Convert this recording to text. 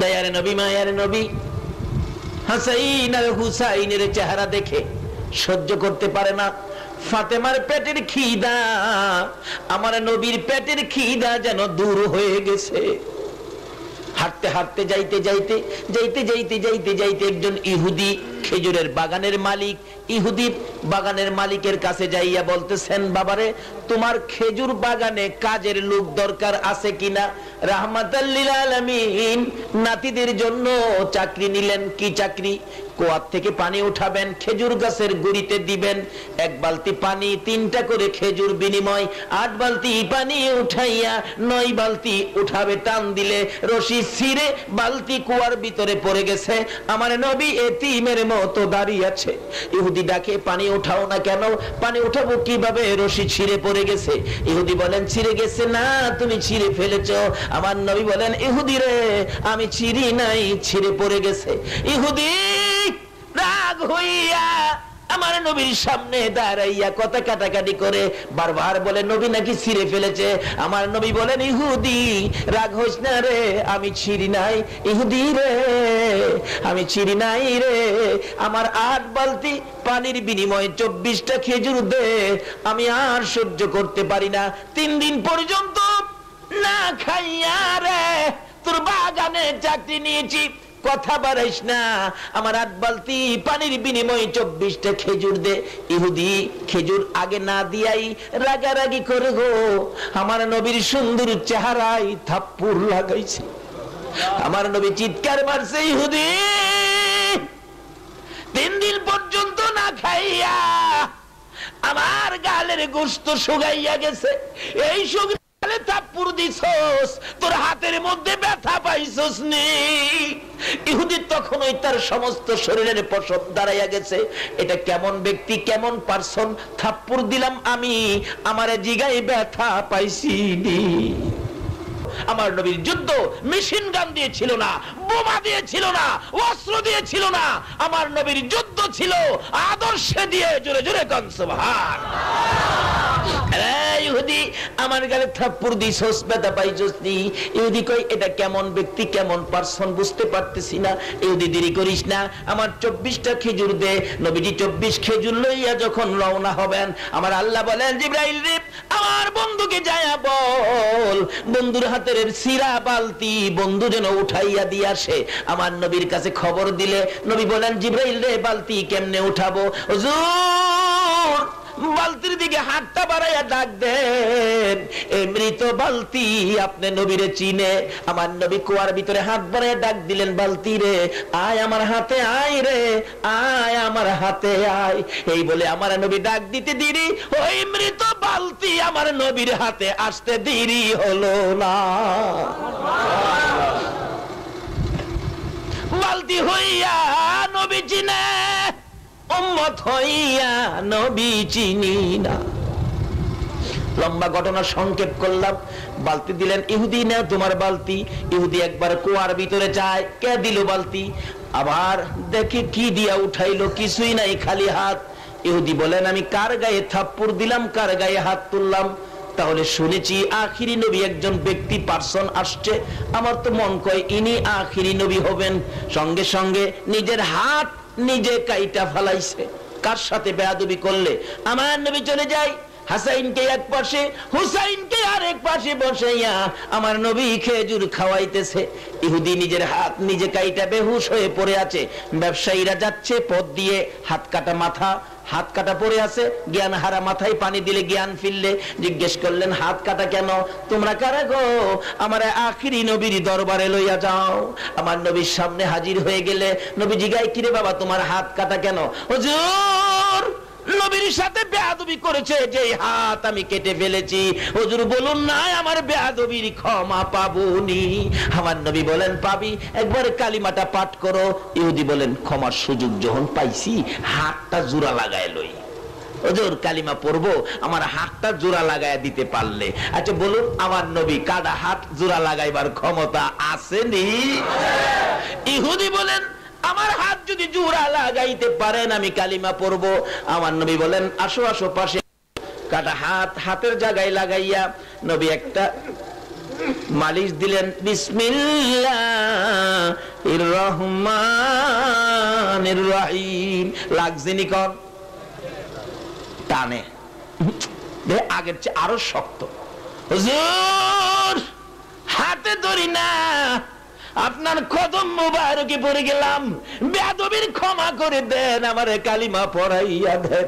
দয়ার নবী মায়ার নবী হাসাইন আর হুসাইনের চেহারা দেখে সহ্য করতে পারে না। ফাতেমার পেটের খিদা, আমার নবীর পেটের খিদা যেন দূর হয়ে গেছে। হাঁটতে হাঁটতে যাইতে যাইতে যাইতে যাইতে যাইতে যাইতে একজন ইহুদি খেজুরের বাগানের মালিক, ইহুদি বাগানের মালিকের কাছে যাইয়া বলতেছেন, বাবারে তোমার খেজুর বাগানে কাজের লোক দরকার আছে কিনা? রাহমাতাল লিল আলামিন নাতিদের জন্য চাকরি নিলেন। কি চাকরি? কুয়া থেকে পানি উঠাবেন, খেজুর গাছের গুড়িতে দিবেন, 1 বালতি পানি 3টা করে খেজুর বিনিময় 8 বালতি পানি উঠাইয়া 9 বালতি উঠাবে। টান দিলে রশি ছিঁড়ে বালতি কুয়ার ভিতরে পড়ে গেছে। আমার নবী এতিমের মতো দাঁড়িয়ে আছে। ইহুদি ডাকে, পানি উঠাও না কেন? পানি উঠাবো কিভাবে? রশি ছিঁড়ে পড়ে গেছে। ইহুদি বলেন, ছিঁড়ে গেছে না, তুমি ছিঁড়ে ফেলেছো। আমার নবী বলেন, ইহুদি রে আমি ছিঁড়ি নাই, ছিঁড়ে পড়ে গেছে। ইহুদি রাগ হইয়া আমার নবীর সামনে দাঁড়াইয়া কথা কাটাকাটি করে বারবার বলে, নবী নাকি ছিঁড়ে ফেলেছে। আমার নবী বলেন, ইহুদি রাগ হইস না রে, আমি ছিঁড়ি নাই। ইহুদি রে আমি ছিঁড়ি নাই রে, আমার 8 বালতি পানির বিনিময়ে 24টা খেজুর দে, আমি আর সহ্য করতে পারি না। 3 দিন পর্যন্ত না খাইয়া রে তোর বাগানে চাকরি নিয়েছি, কথা বাড়াইস না, আমার 8 বালতি পানির বিনিময়ে 24টা খেজুর দে। ইহুদি খেজুর আগে না দিয়াই রাগারাগি করে গো আমার নবীর সুন্দর চেহারায় থাপ্পড় লাগাইছে। আমার নবী চিৎকার মারছে, ইহুদি 3 দিন পর্যন্ত না খাইয়া আমার গালের গোশত শুকাইয়া গেছে, এই শুকালে থাপ্পড় দিছস, তোর হাতের মধ্যে ব্যথা পাইছস নি? ইহুদি তখনই তার সমস্ত শরীরের পশম দাঁড়াইয়া গেছে। এটা কেমন ব্যক্তি, কেমন পারসন? থাপ্পড় দিলাম আমি, আমার জিগায় ব্যথা পাইছি নি? আমার নবীর যুদ্ধ মেশিন গান দিয়েছিল না, বোমা দিয়েছিল না, অস্ত্র দিয়েছিল না, আমার নবীর যুদ্ধ ছিল আদর্শে দিয়ে। জোরে জোরে কোন সুবহানাল্লাহ। ইহুদি আমার গালে থাপ্পড় দিছস, ব্যথা পাইছস নি? ইহুদি কই, এটা কেমন ব্যক্তি, কেমন পারসন বুঝতে পারতেছি না। ইহুদি দেরি করিস না, আমার 24টা খেজুর দে। নবীজি 24 খেজুর লইয়া যখন রওনা হবেন, আমার আল্লাহ বলেন, জিবরাইল রে আমার বন্ধুকে যায়া বল বন্ধুর হাতের সিরা বালতি বন্ধু যেন উঠাইয়া দিয়ে আসে। আমার নবীর কাছে খবর দিলে নবী বলেন, জিবরাইল রে বালতি কেমনে উঠাবো? হুজুর বালতির দিকে হাতটা বাড়াইয়া ডাক দেন, এই মৃত বালতি আপনি নবীরে চিনে। আমার নবী কুয়ার ভিতরে হাত বাড়াইয়া ডাক দিলেন, বালতি রে আয় আমার হাতে, আয় রে আয় আমার হাতে আয়। এই বলে আমার নবী ডাক দিতে দেরি, ওই মৃত বালতি আমার নবীর হাতে আসতে দেরি হলো না। বালতি হইয়া নবী চিনে, উম্মত হইয়া নবী চিনি না। লম্বা ঘটনা সংক্ষেপ করলাম। বালতি দিলেন, ইহুদি না তোমার বালতি। ইহুদি একবার কুয়ার ভিতরে যায়, কে দিল বালতি? আবার দেখে কি দিয়া উঠাইলো, কিছুই নাই, খালি হাত। ইহুদি বলেন, আমি কার গায়ে থাপ্পড় দিলাম, কার গায়ে হাত তুললাম? তাহলে শুনেছি আখিরি নবী একজন ব্যক্তি পার্সন আসছে, আমার তো মন কয় ইনি আখিরি নবী হবেন। সঙ্গে সঙ্গে নিজের হাত নিজে কাইটা ফালাইছে। কার সাথে বেয়াদবি করলে? আমার নবী চলে যায়, হাসাইনকে এক পাশে, হুসাইনকে আরেক পাশে বসাইয়া আমার নবী খেজুর খাওয়াইতেছে। ইহুদি নিজের হাত নিজে কাইটা বেহুশ হয়ে পড়ে আছে। ব্যবসায়ীরা যাচ্ছে পথ দিয়ে, হাত কাটা মাথা, হাত কাটা পড়ে আছে, জ্ঞান হারা মাথায় পানি দিলে জ্ঞান ফিরলে। জিজ্ঞেস করলেন, হাত কাটা কেন? তোমরা কারা গো? আমার আখিরি নবীর দরবারে লইয়া যাও। আমার নবীর সামনে হাজির হয়ে গেলে নবী জিগায়, কিরে বাবা তোমার হাত কাটা কেন? হুজুর নবীর সাথে বেয়াদবি করেছে, যে হাত আমি কেটে ফেলেছি। হুজুর বলুন না আমার বেয়াদবির ক্ষমা পাবনি? আমার নবী বলেন, পাবি, একবার কালিমাটা পাঠ করো। ইহুদি বলেন, ক্ষমার সুযোগ যখন পাইছি হাতটা জোড়া লাগায় লই। হুজুর কালিমা পড়বো, আমার হাতটা জোড়া লাগায় দিতে পারলে। আচ্ছা বলুন, আমার নবী কাটা হাত জোড়া লাগাইবার ক্ষমতা আসেনি? ইহুদি বলেন, আমার হাত যদি জোড়া লাগাইতে পারেন আমি কালিমা পড়বো। আমার নবী বলেন, আসো আসো পাশে। কাটা হাত হাতের জায়গায় লাগাইয়া নবী একটা মালিশ দিলেন বিসমিল্লাহির রহমানির রহিম। লাগছেনি কর টানে, আগের চেয়ে আরো শক্ত। হুজুর হাতে ধরি না, আপনার কদম মোবারকে পড়ে গেলাম, বেয়াদবির ক্ষমা করে দেন, আমারে কালিমা পড়াইয়া দেন।